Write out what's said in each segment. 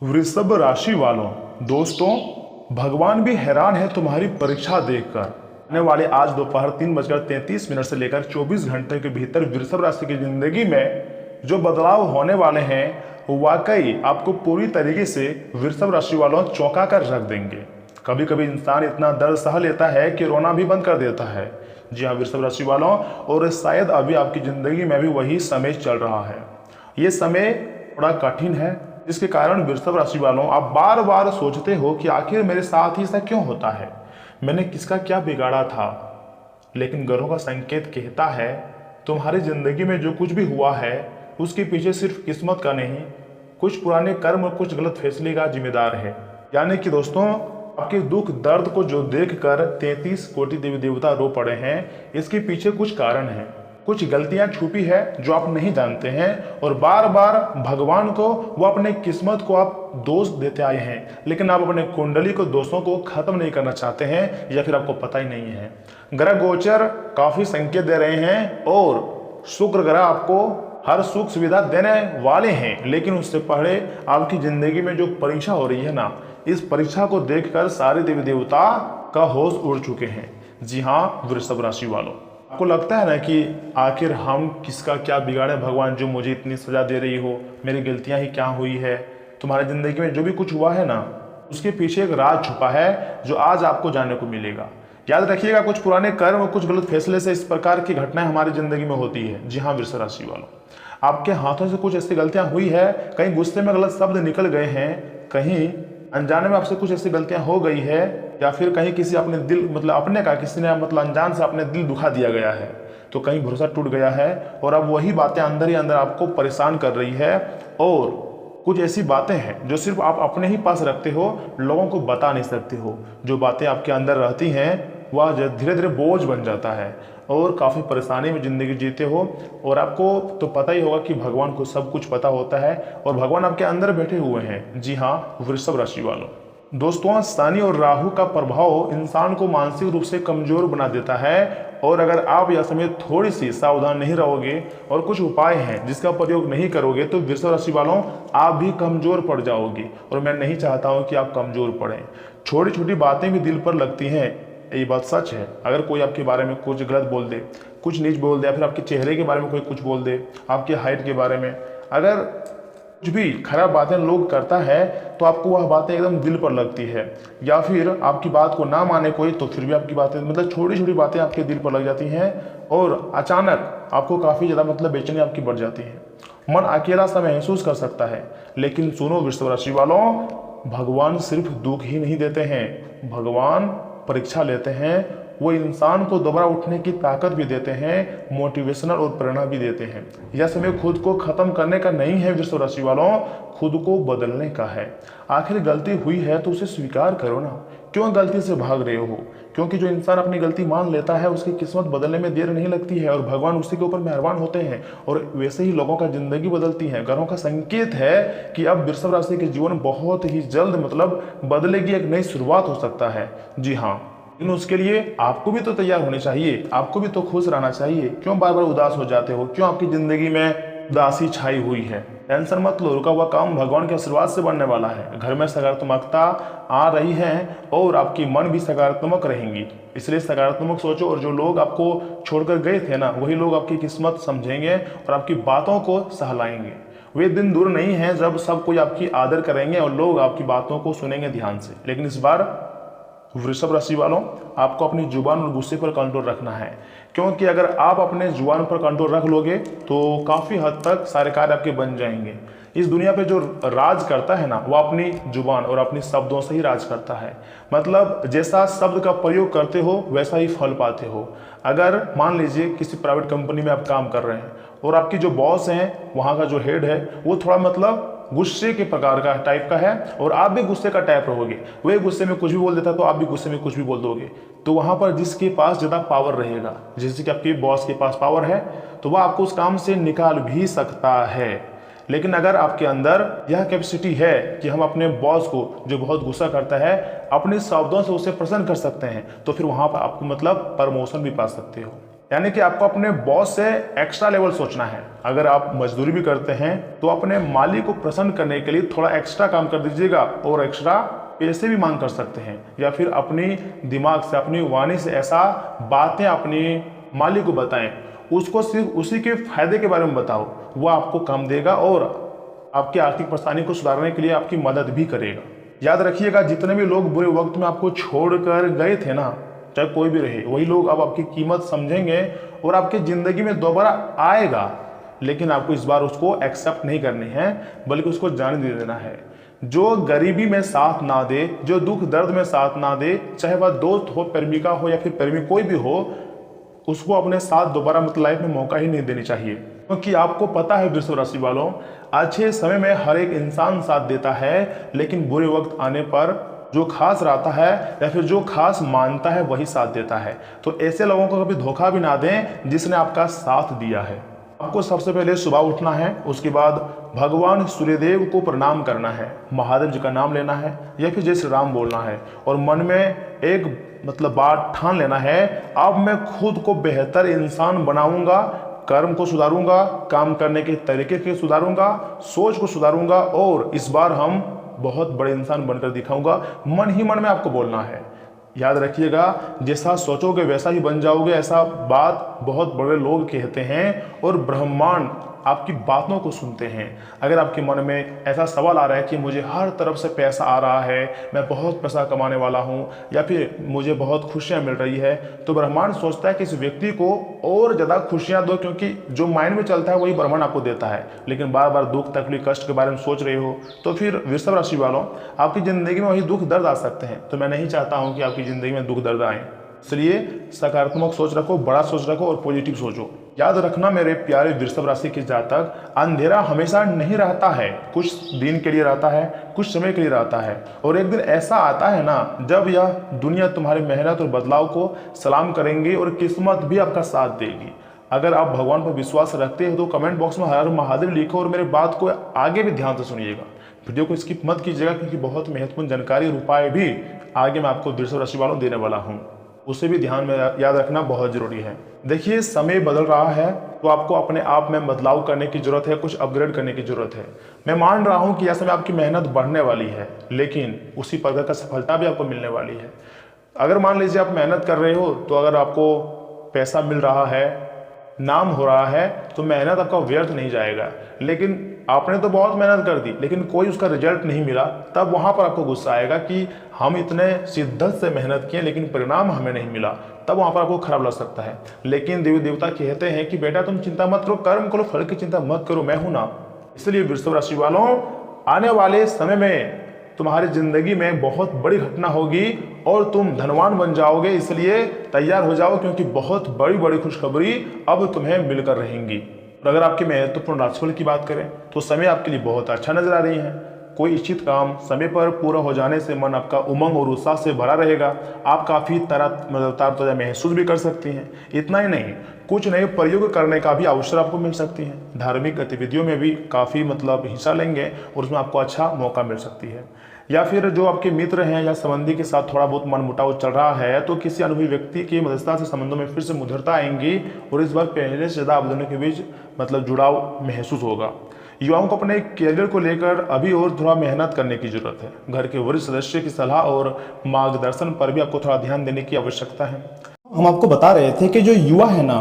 वृषभ राशि वालों, दोस्तों, भगवान भी हैरान है तुम्हारी परीक्षा देखकर। आने वाले आज दोपहर 3:33 से लेकर 24 घंटे के भीतर वृषभ राशि की जिंदगी में जो बदलाव होने वाले हैं वो वाकई आपको पूरी तरीके से वृषभ राशि वालों चौंका कर रख देंगे। कभी कभी इंसान इतना दर्द सह लेता है कि रोना भी बंद कर देता है। जी हाँ वृषभ राशि वालों, और शायद अभी आपकी जिंदगी में भी वही समय चल रहा है। ये समय थोड़ा कठिन है, जिसके कारण वृषभ राशि वालों आप बार बार सोचते हो कि आखिर मेरे साथ ही ऐसा क्यों होता है, मैंने किसका क्या बिगाड़ा था। लेकिन ग्रहों का संकेत कहता है तुम्हारी जिंदगी में जो कुछ भी हुआ है उसके पीछे सिर्फ किस्मत का नहीं, कुछ पुराने कर्म और कुछ गलत फैसले का जिम्मेदार है। यानी कि दोस्तों, आपके दुख दर्द को जो देखकर 33 कोटि देवी देवता रो पड़े हैं, इसके पीछे कुछ कारण है, कुछ गलतियां छुपी है जो आप नहीं जानते हैं। और बार बार भगवान को वो अपने किस्मत को आप दोष देते आए हैं, लेकिन आप अपने कुंडली को दोषों को खत्म नहीं करना चाहते हैं, या फिर आपको पता ही नहीं है। ग्रह गोचर काफी संकेत दे रहे हैं और शुक्र ग्रह आपको हर सुख सुविधा देने वाले हैं, लेकिन उससे पहले आपकी जिंदगी में जो परीक्षा हो रही है ना, इस परीक्षा को देखकर सारे देवी देवता का होश उड़ चुके हैं। जी हाँ वृषभ राशि वालों, आपको लगता है ना कि आखिर हम किसका क्या बिगाड़े भगवान, जो मुझे इतनी सजा दे रही हो, मेरी गलतियां ही क्या हुई है। तुम्हारी जिंदगी में जो भी कुछ हुआ है ना, उसके पीछे एक राज छुपा है जो आज आपको जानने को मिलेगा। याद रखिएगा, कुछ पुराने कर्म और कुछ गलत फैसले से इस प्रकार की घटनाएं हमारी जिंदगी में होती है। जी हाँ वृषभ राशि वालों, आपके हाथों से कुछ ऐसी गलतियां हुई है, कहीं गुस्से में गलत शब्द निकल गए हैं, कहीं अनजाने में आपसे कुछ ऐसी गलतियां हो गई है, या फिर कहीं किसी अपने दिल अपने का किसी ने अनजान से अपने दिल दुखा दिया गया है, तो कहीं भरोसा टूट गया है और अब वही बातें अंदर ही अंदर आपको परेशान कर रही है। और कुछ ऐसी बातें हैं जो सिर्फ आप अपने ही पास रखते हो, लोगों को बता नहीं सकते हो। जो बातें आपके अंदर रहती हैं वह धीरे धीरे बोझ बन जाता है और काफ़ी परेशानी में ज़िंदगी जीते हो। और आपको तो पता ही होगा कि भगवान को सब कुछ पता होता है और भगवान आपके अंदर बैठे हुए हैं। जी हाँ वृषभ राशि वालों, दोस्तों, शनि और राहु का प्रभाव इंसान को मानसिक रूप से कमजोर बना देता है। और अगर आप यह समय थोड़ी सी सावधान नहीं रहोगे और कुछ उपाय हैं जिसका प्रयोग नहीं करोगे, तो वृषभ राशि वालों आप भी कमजोर पड़ जाओगे। और मैं नहीं चाहता हूं कि आप कमजोर पड़ें। छोटी छोटी बातें भी दिल पर लगती हैं, ये बात सच है। अगर कोई आपके बारे में कुछ गलत बोल दे, कुछ नीच बोल दे, या फिर आपके चेहरे के बारे में कोई कुछ बोल दे, आपकी हाइट के बारे में अगर कुछ भी खराब बातें लोग करता है, तो आपको वह बातें एकदम दिल पर लगती है। या फिर आपकी बात को ना माने कोई, तो फिर भी आपकी बातें छोटी छोटी बातें आपके दिल पर लग जाती हैं और अचानक आपको काफ़ी ज़्यादा बेचैनी आपकी बढ़ जाती है। मन अकेला सा महसूस कर सकता है। लेकिन सुनो वृषभ राशि वालों, भगवान सिर्फ दुख ही नहीं देते हैं, भगवान परीक्षा लेते हैं। वो इंसान को दोबारा उठने की ताकत भी देते हैं, मोटिवेशनल और प्रेरणा भी देते हैं। यह समय खुद को खत्म करने का नहीं है वृषभ राशि वालों, खुद को बदलने का है। आखिर गलती हुई है तो उसे स्वीकार करो ना, क्यों गलती से भाग रहे हो। क्योंकि जो इंसान अपनी गलती मान लेता है उसकी किस्मत बदलने में देर नहीं लगती है और भगवान उसी के ऊपर मेहरबान होते हैं और वैसे ही लोगों का जिंदगी बदलती है। ग्रहों का संकेत है कि अब वृषभ राशि के जीवन बहुत ही जल्द बदलेगी, एक नई शुरुआत हो सकता है। जी हाँ, लेकिन उसके लिए आपको भी तो तैयार होने चाहिए, आपको भी तो खुश रहना चाहिए। क्यों बार बार उदास हो जाते हो, क्यों आपकी जिंदगी में उदासी छाई हुई है। टेंशन मत लो, रुका हुआ काम भगवान के आशीर्वाद से बनने वाला है। घर में सकारात्मकता आ रही है और आपकी मन भी सकारात्मक रहेंगी, इसलिए सकारात्मक सोचो। और जो लोग आपको छोड़कर गए थे ना, वही लोग आपकी किस्मत समझेंगे और आपकी बातों को सहलाएंगे। वे दिन दूर नहीं है जब सब कोई आपकी आदर करेंगे और लोग आपकी बातों को सुनेंगे ध्यान से। लेकिन इस बार वृषभ राशि वालों, आपको अपनी जुबान और गुस्से पर कंट्रोल रखना है, क्योंकि अगर आप अपने जुबान पर कंट्रोल रख लोगे तो काफ़ी हद तक सारे कार्य आपके बन जाएंगे। इस दुनिया पे जो राज करता है ना, वो अपनी जुबान और अपने शब्दों से ही राज करता है। जैसा शब्द का प्रयोग करते हो वैसा ही फल पाते हो। अगर मान लीजिए किसी प्राइवेट कंपनी में आप काम कर रहे हैं और आपकी जो बॉस हैं, वहाँ का जो हेड है, वो थोड़ा गुस्से के प्रकार का टाइप का है और आप भी गुस्से का टाइप रहोगे, वही गुस्से में कुछ भी बोल देता है तो आप भी गुस्से में कुछ भी बोल दोगे। तो वहां पर जिसके पास ज़्यादा पावर रहेगा, जैसे कि आपके बॉस के पास पावर है, तो वह आपको उस काम से निकाल भी सकता है। लेकिन अगर आपके अंदर यह कैपेसिटी है कि हम अपने बॉस को, जो बहुत गुस्सा करता है, अपने शब्दों से उसे प्रसन्न कर सकते हैं, तो फिर वहां पर आपको प्रमोशन भी पा सकते हो। यानी कि आपको अपने बॉस से एक्स्ट्रा लेवल सोचना है। अगर आप मजदूरी भी करते हैं तो अपने मालिक को प्रसन्न करने के लिए थोड़ा एक्स्ट्रा काम कर दीजिएगा और एक्स्ट्रा पैसे भी मांग कर सकते हैं, या फिर अपनी दिमाग से, अपनी वाणी से ऐसा बातें अपनी मालिक को बताएं, उसको सिर्फ उसी के फायदे के बारे में बताओ, वो आपको काम देगा और आपकी आर्थिक परेशानी को सुधारने के लिए आपकी मदद भी करेगा। याद रखिएगा, जितने भी लोग बुरे वक्त में आपको छोड़कर गए थे ना, चाहे कोई भी रहे, वही लोग अब आपकी कीमत समझेंगे और आपकी ज़िंदगी में दोबारा आएगा। लेकिन आपको इस बार उसको एक्सेप्ट नहीं करनी है, बल्कि उसको जाने दे देना है। जो गरीबी में साथ ना दे, जो दुख दर्द में साथ ना दे, चाहे वह दोस्त हो, प्रेमिका हो या फिर प्रेमी कोई भी हो, उसको अपने साथ दोबारा मतलब लाइफ में मौका ही नहीं देनी चाहिए। क्योंकि आपको पता है वृषभ राशि वालों, अच्छे समय में हर एक इंसान साथ देता है, लेकिन बुरे वक्त आने पर जो खास रहता है या फिर जो खास मानता है वही साथ देता है। तो ऐसे लोगों को कभी धोखा भी ना दें जिसने आपका साथ दिया है। आपको सबसे पहले सुबह उठना है, उसके बाद भगवान सूर्यदेव को प्रणाम करना है, महादेव जी का नाम लेना है या फिर जय श्री राम बोलना है और मन में एक बात ठान लेना है, अब मैं खुद को बेहतर इंसान बनाऊंगा, कर्म को सुधारूंगा, काम करने के तरीके को सुधारूंगा, सोच को सुधारूंगा और इस बार हम बहुत बड़े इंसान बनकर दिखाऊंगा। मन ही मन में आपको बोलना है। याद रखिएगा, जैसा सोचोगे वैसा ही बन जाओगे, ऐसा बात बहुत बड़े लोग कहते हैं और ब्रह्मांड आपकी बातों को सुनते हैं। अगर आपके मन में ऐसा सवाल आ रहा है कि मुझे हर तरफ से पैसा आ रहा है, मैं बहुत पैसा कमाने वाला हूँ या फिर मुझे बहुत खुशियाँ मिल रही है, तो ब्रह्मांड सोचता है कि इस व्यक्ति को और ज़्यादा खुशियाँ दो, क्योंकि जो माइंड में चलता है वही ब्रह्मांड आपको देता है। लेकिन बार बार दुख तकलीफ कष्ट के बारे में सोच रहे हो तो फिर वृषभ राशि वालों, आपकी ज़िंदगी में वही दुख दर्द आ सकते हैं। तो मैं नहीं चाहता हूँ कि आपकी ज़िंदगी में दुख दर्द आए, इसलिए सकारात्मक सोच रखो, बड़ा सोच रखो और पॉजिटिव सोचो। याद रखना मेरे प्यारे वृषभ राशि के जातक, अंधेरा हमेशा नहीं रहता है, कुछ दिन के लिए रहता है, कुछ समय के लिए रहता है और एक दिन ऐसा आता है ना जब यह दुनिया तुम्हारी मेहनत और बदलाव को सलाम करेंगी और किस्मत भी आपका साथ देगी। अगर आप भगवान पर विश्वास रखते हो तो कमेंट बॉक्स में हर हर महादेव लिखो और मेरे बात को आगे भी ध्यान से सुनिएगा। वीडियो को स्किप मत कीजिएगा, क्योंकि बहुत महत्वपूर्ण जानकारी और उपाय भी आगे मैं आपको वृषभ राशि वालों देने वाला हूँ, उसे भी ध्यान में याद रखना बहुत जरूरी है। देखिए, समय बदल रहा है तो आपको अपने आप में बदलाव करने की जरूरत है, कुछ अपग्रेड करने की जरूरत है। मैं मान रहा हूँ कि यह समय आपकी मेहनत बढ़ने वाली है, लेकिन उसी प्रकार का सफलता भी आपको मिलने वाली है। अगर मान लीजिए आप मेहनत कर रहे हो, तो अगर आपको पैसा मिल रहा है, नाम हो रहा है, तो मेहनत आपका व्यर्थ नहीं जाएगा। लेकिन आपने तो बहुत मेहनत कर दी लेकिन कोई उसका रिजल्ट नहीं मिला, तब वहाँ पर आपको गुस्सा आएगा कि हम इतने शिद्दत से मेहनत किए लेकिन परिणाम हमें नहीं मिला, तब वहाँ पर आपको खराब लग सकता है। लेकिन देवी देवता कहते हैं कि बेटा तुम चिंता मत करो, कर्म करो, फल की चिंता मत करो, मैं हूं ना। इसलिए वृषभ राशि वालों, आने वाले समय में तुम्हारी जिंदगी में बहुत बड़ी घटना होगी और तुम धनवान बन जाओगे। इसलिए तैयार हो जाओ, क्योंकि बहुत बड़ी बड़ी खुशखबरी अब तुम्हें मिलकर रहेंगी। और अगर आपके महत्वपूर्ण राशिफल की बात करें तो समय आपके लिए बहुत अच्छा नजर आ रही है। कोई इच्छित काम समय पर पूरा हो जाने से मन आपका उमंग और उत्साह से भरा रहेगा। आप काफ़ी ताजा महसूस भी कर सकती हैं। इतना ही नहीं, कुछ नए प्रयोग करने का भी अवसर आपको मिल सकती है। धार्मिक गतिविधियों में भी काफ़ी हिस्सा लेंगे और उसमें आपको अच्छा मौका मिल सकती है। या फिर जो आपके मित्र हैं या संबंधी के साथ थोड़ा बहुत मनमुटाव चल रहा है, तो किसी अनुभवी व्यक्ति की मदद से संबंधों में फिर से मधुरता आएंगी और इस बार पहले से ज़्यादा आप दोनों के बीच जुड़ाव महसूस होगा। युवाओं को अपने करियर को लेकर अभी और थोड़ा मेहनत करने की जरूरत है। घर के वरिष्ठ सदस्य की सलाह और मार्गदर्शन पर भी आपको थोड़ा ध्यान देने की आवश्यकता है। हम आपको बता रहे थे कि जो युवा है ना,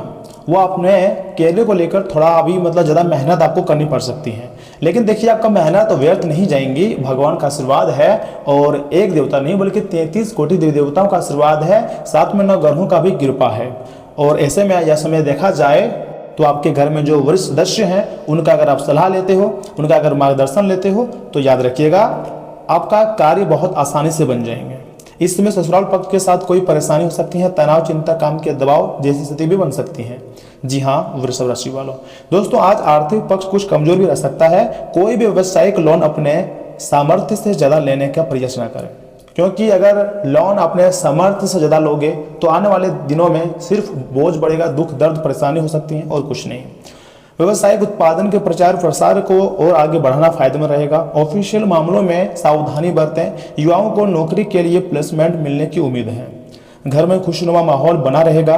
वो अपने करियर को लेकर थोड़ा अभी ज़्यादा मेहनत आपको करनी पड़ सकती है। लेकिन देखिए, आपका मेहनत व्यर्थ नहीं जाएंगी, भगवान का आशीर्वाद है और एक देवता नहीं बल्कि 33 कोटि देवी देवताओं का आशीर्वाद है, साथ में 9 ग्रहों का भी कृपा है। और ऐसे में यह समय देखा जाए तो आपके घर में जो वरिष्ठ सदस्य हैं उनका अगर आप सलाह लेते हो, उनका अगर मार्गदर्शन लेते हो, तो याद रखिएगा आपका कार्य बहुत आसानी से बन जाएंगे। इस समय ससुराल पक्ष के साथ कोई परेशानी हो सकती है, तनाव, चिंता, काम के दबाव जैसी स्थिति भी बन सकती है। जी हाँ वृषभ राशि वालों, दोस्तों आज आर्थिक पक्ष कुछ कमजोर भी रह सकता है। कोई भी व्यावसायिक लोन अपने सामर्थ्य से ज़्यादा लेने का प्रयास न करें, क्योंकि अगर लोन अपने सामर्थ्य से ज़्यादा लोगे तो आने वाले दिनों में सिर्फ बोझ बढ़ेगा, दुख दर्द परेशानी हो सकती है और कुछ नहीं। व्यावसायिक उत्पादन के प्रचार प्रसार को और आगे बढ़ाना फायदे में रहेगा। ऑफिशियल मामलों में सावधानी बरतें। युवाओं को नौकरी के लिए प्लेसमेंट मिलने की उम्मीद है। घर में खुशनुमा माहौल बना रहेगा।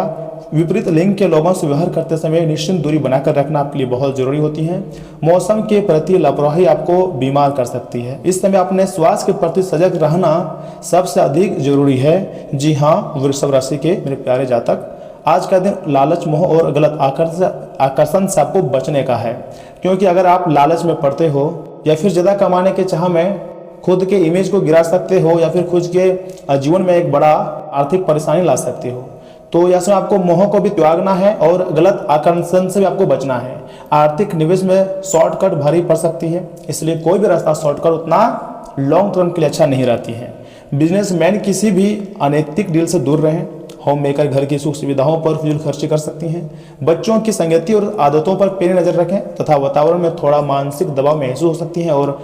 विपरीत लिंग के लोगों से व्यवहार करते समय निश्चित दूरी बनाकर रखना आपके लिए बहुत जरूरी होती है। मौसम के प्रति लापरवाही आपको बीमार कर सकती है। इस समय अपने स्वास्थ्य के प्रति सजग रहना सबसे अधिक जरूरी है। जी हाँ, वृषभ राशि के मेरे प्यारे जातक, आज का दिन लालच, मोह और गलत आकर्षण से आपको बचने का है। क्योंकि अगर आप लालच में पड़ते हो या फिर ज़्यादा कमाने के चाह में खुद के इमेज को गिरा सकते हो या फिर खुद के जीवन में एक बड़ा आर्थिक परेशानी ला सकते हो, तो यह समय आपको मोह को भी त्यागना है और गलत आकर्षण से भी आपको बचना है। आर्थिक निवेश में शॉर्टकट भारी पड़ सकती है, इसलिए कोई भी रास्ता शॉर्टकट उतना लॉन्ग टर्म के लिए अच्छा नहीं रहती है। बिजनेसमैन किसी भी अनैतिक डील से दूर रहें। होम मेकर घर की सुख सुविधाओं पर फिजूल खर्ची कर सकती हैं। बच्चों की संगति और आदतों पर पैनी नजर रखें तथा वातावरण में थोड़ा मानसिक दबाव महसूस हो सकती है और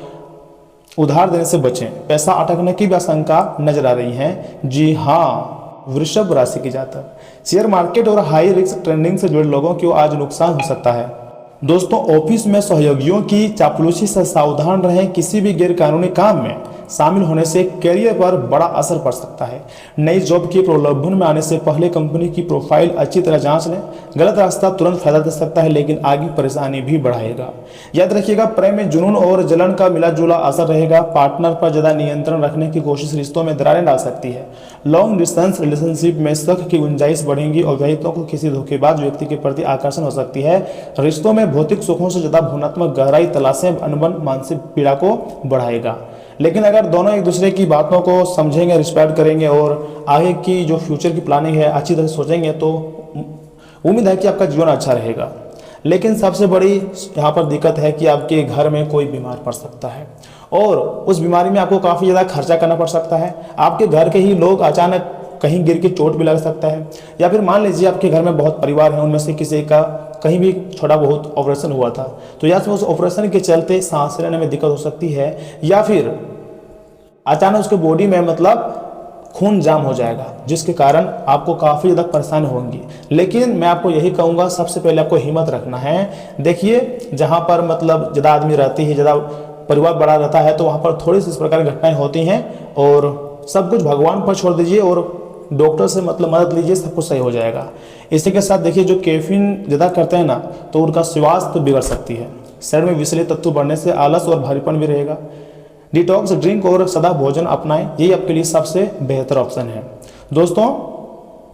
उधार देने से बचें। पैसा अटकने की भी आशंका नजर आ रही है। जी हाँ, वृषभ राशि के जातक, शेयर मार्केट और हाई रिस्क ट्रेडिंग से जुड़े लोगों को आज नुकसान हो सकता है। दोस्तों, ऑफिस में सहयोगियों की चापलूसी से सावधान रहें। किसी भी गैरकानूनी काम में शामिल होने से करियर पर बड़ा असर पड़ सकता है। नई जॉब के प्रलोभन में आने से पहले कंपनी की प्रोफाइल अच्छी तरह जांच लें। गलत रास्ता तुरंत फायदा दे सकता है लेकिन आगे परेशानी भी बढ़ाएगा। याद रखिएगा, प्रेम में जुनून और जलन का मिला जुला असर रहेगा। पार्टनर पर ज्यादा नियंत्रण रखने की कोशिश रिश्तों में दरारें डाल सकती है। लॉन्ग डिस्टेंस रिलेशनशिप में शक की गुंजाइश बढ़ेगी और विवाहितों को किसी धोखेबाज व्यक्ति के प्रति आकर्षण हो सकती है। रिश्तों में भौतिक सुखों से ज्यादा भावनात्मक गहराई तलाशें अनबन मानसिक पीड़ा को बढ़ाएगा। लेकिन अगर दोनों एक दूसरे की बातों को समझेंगे, रिस्पेक्ट करेंगे और आगे की जो फ्यूचर की प्लानिंग है अच्छी तरह सोचेंगे तो उम्मीद है कि आपका जीवन अच्छा रहेगा। लेकिन सबसे बड़ी यहाँ पर दिक्कत है कि आपके घर में कोई बीमार पड़ सकता है और उस बीमारी में आपको काफ़ी ज़्यादा खर्चा करना पड़ सकता है। आपके घर के ही लोग अचानक कहीं गिर के चोट भी लग सकता है या फिर मान लीजिए आपके घर में बहुत परिवार है, उनमें से किसी का कहीं भी छोटा बहुत ऑपरेशन हुआ था तो या फिर उस ऑपरेशन के चलते सांस लेने में दिक्कत हो सकती है या फिर अचानक उसके बॉडी में मतलब खून जाम हो जाएगा जिसके कारण आपको काफ़ी ज़्यादा परेशानी होंगी। लेकिन मैं आपको यही कहूँगा, सबसे पहले आपको हिम्मत रखना है। देखिए, जहाँ पर मतलब ज़्यादा आदमी रहती है, ज़्यादा परिवार बड़ा रहता है तो वहाँ पर थोड़ी सी इस प्रकार की घटनाएँ होती हैं और सब कुछ भगवान पर छोड़ दीजिए और डॉक्टर से मतलब मदद लीजिए, सब कुछ सही हो जाएगा। इसी के साथ देखिए, जो कैफीन ज़्यादा करते हैं ना तो उनका स्वास्थ्य बिगड़ सकती है। शरीर में विषैले तत्व बढ़ने से आलस और भारीपन भी रहेगा। डिटॉक्स ड्रिंक और सदा भोजन अपनाएं, यही आपके लिए सबसे बेहतर ऑप्शन है। दोस्तों,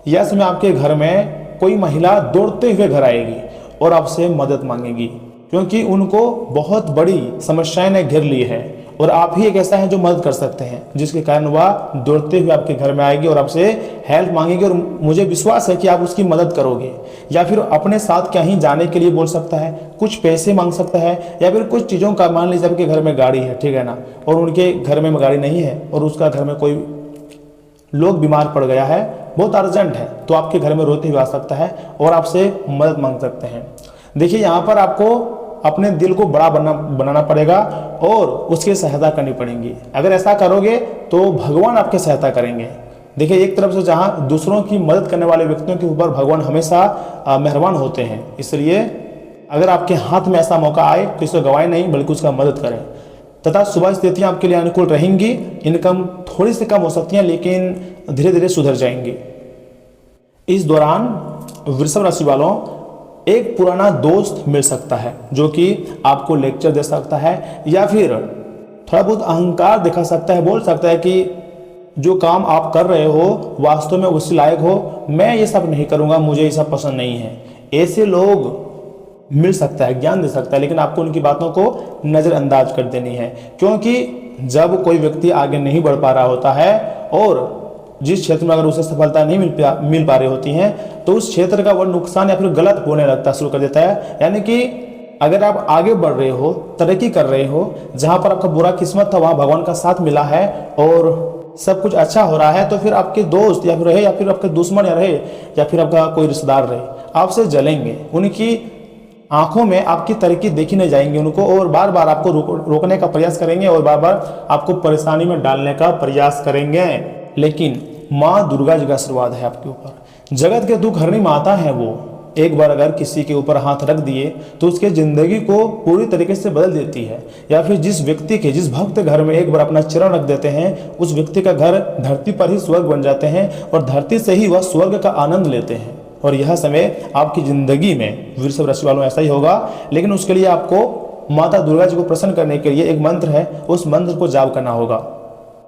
यह समय आपके घर में कोई महिला दौड़ते हुए घर आएगी और आपसे मदद मांगेगी क्योंकि उनको बहुत बड़ी समस्याएं ने घेर ली है और आप ही एक ऐसा है जो मदद कर सकते हैं, जिसके कारण वह दौड़ते हुए आपके घर में आएगी और आपसे हेल्प मांगेगी और मुझे विश्वास है कि आप उसकी मदद करोगे। या फिर अपने साथ कहीं जाने के लिए बोल सकता है, कुछ पैसे मांग सकता है या फिर कुछ चीज़ों का, मान लीजिए आपके घर में गाड़ी है, ठीक है ना, और उनके घर में गाड़ी नहीं है और उसका घर में कोई लोग बीमार पड़ गया है, बहुत अर्जेंट है, तो आपके घर में रोते हुए आ सकता है और आपसे मदद मांग सकते हैं। देखिए, यहाँ पर आपको अपने दिल को बड़ा बनाना पड़ेगा और उसकी सहायता करनी पड़ेगी। अगर ऐसा करोगे तो भगवान आपकी सहायता करेंगे। देखिए, एक तरफ से जहाँ दूसरों की मदद करने वाले व्यक्तियों के ऊपर भगवान हमेशा मेहरबान होते हैं, इसलिए अगर आपके हाथ में ऐसा मौका आए तो इसे गवाएं नहीं बल्कि उसका मदद करें। तथा सुबह स्थितियाँ आपके लिए अनुकूल रहेंगी। इनकम थोड़ी सी कम हो सकती है लेकिन धीरे धीरे सुधर जाएंगी। इस दौरान वृषभ राशि वालों, एक पुराना दोस्त मिल सकता है जो कि आपको लेक्चर दे सकता है या फिर थोड़ा बहुत अहंकार दिखा सकता है, बोल सकता है कि जो काम आप कर रहे हो वास्तव में उसी लायक हो, मैं ये सब नहीं करूँगा, मुझे ये सब पसंद नहीं है। ऐसे लोग मिल सकता है, ज्ञान दे सकता है, लेकिन आपको उनकी बातों को नज़रअंदाज कर देनी है क्योंकि जब कोई व्यक्ति आगे नहीं बढ़ पा रहा होता है और जिस क्षेत्र में अगर उसे सफलता नहीं मिल पा रही होती है तो उस क्षेत्र का वह नुकसान या फिर गलत होने लगता शुरू कर देता है। यानी कि अगर आप आगे बढ़ रहे हो, तरक्की कर रहे हो, जहां पर आपका बुरा किस्मत था वहां भगवान का साथ मिला है और सब कुछ अच्छा हो रहा है, तो फिर आपके दोस्त या फिर रहे या फिर आपके दुश्मन या रहे या फिर आपका कोई रिश्तेदार रहे, आपसे जलेंगे। उनकी आंखों में आपकी तरक्की देखी नहीं जाएंगी उनको और बार बार आपको रोकने का प्रयास करेंगे और बार बार आपको परेशानी में डालने का प्रयास करेंगे। लेकिन माँ दुर्गा जी का आशीर्वाद है आपके ऊपर। जगत के दुख हरनी माता है वो, एक बार अगर किसी के ऊपर हाथ रख दिए तो उसके ज़िंदगी को पूरी तरीके से बदल देती है। या फिर जिस व्यक्ति के, जिस भक्त घर में एक बार अपना चरण रख देते हैं, उस व्यक्ति का घर धरती पर ही स्वर्ग बन जाते हैं और धरती से ही वह स्वर्ग का आनंद लेते हैं। और यह समय आपकी ज़िंदगी में वृषभ राशि वालों ऐसा ही होगा। लेकिन उसके लिए आपको माता दुर्गा जी को प्रसन्न करने के लिए एक मंत्र है, उस मंत्र को जाप करना होगा।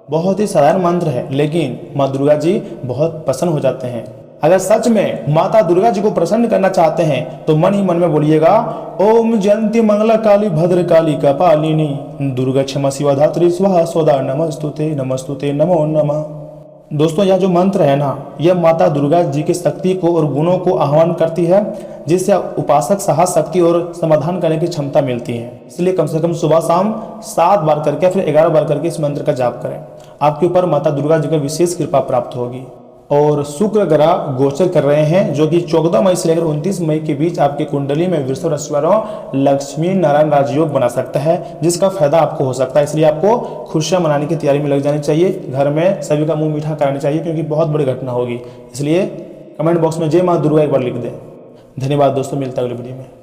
बहुत ही साधारण मंत्र है, लेकिन माँ दुर्गा जी बहुत प्रसन्न हो जाते हैं। अगर सच में माता दुर्गा जी को प्रसन्न करना चाहते हैं तो मन ही मन में बोलिएगा, ओम जयंती मंगला काली भद्र काली कपालिनी दुर्गा क्षमा शिवा धात्री स्वाहा स्वदा नमस्तुते नमो नमः। दोस्तों, यह जो मंत्र है ना, यह माता दुर्गा जी की शक्ति को और गुणों को आह्वान करती है, जिससे उपासक साहस, शक्ति और समाधान करने की क्षमता मिलती है। इसलिए कम से कम सुबह शाम 7 बार करके फिर 11 बार करके इस मंत्र का जाप करें। आपके ऊपर माता दुर्गा जी की विशेष कृपा प्राप्त होगी। और शुक्र ग्रह गोचर कर रहे हैं, जो कि 14 मई से लेकर 29 मई के बीच आपकी कुंडली में वृषभ राशि वालों लक्ष्मी नारायण राजयोग बना सकता है, जिसका फायदा आपको हो सकता है। इसलिए आपको खुशियां मनाने की तैयारी में लग जानी चाहिए, घर में सभी का मुंह मीठा करानी चाहिए, क्योंकि बहुत बड़ी घटना होगी। इसलिए कमेंट बॉक्स में जय माँ दुर्गा एक बार लिख दें। धन्यवाद दोस्तों, मिलता है अगली वीडियो में।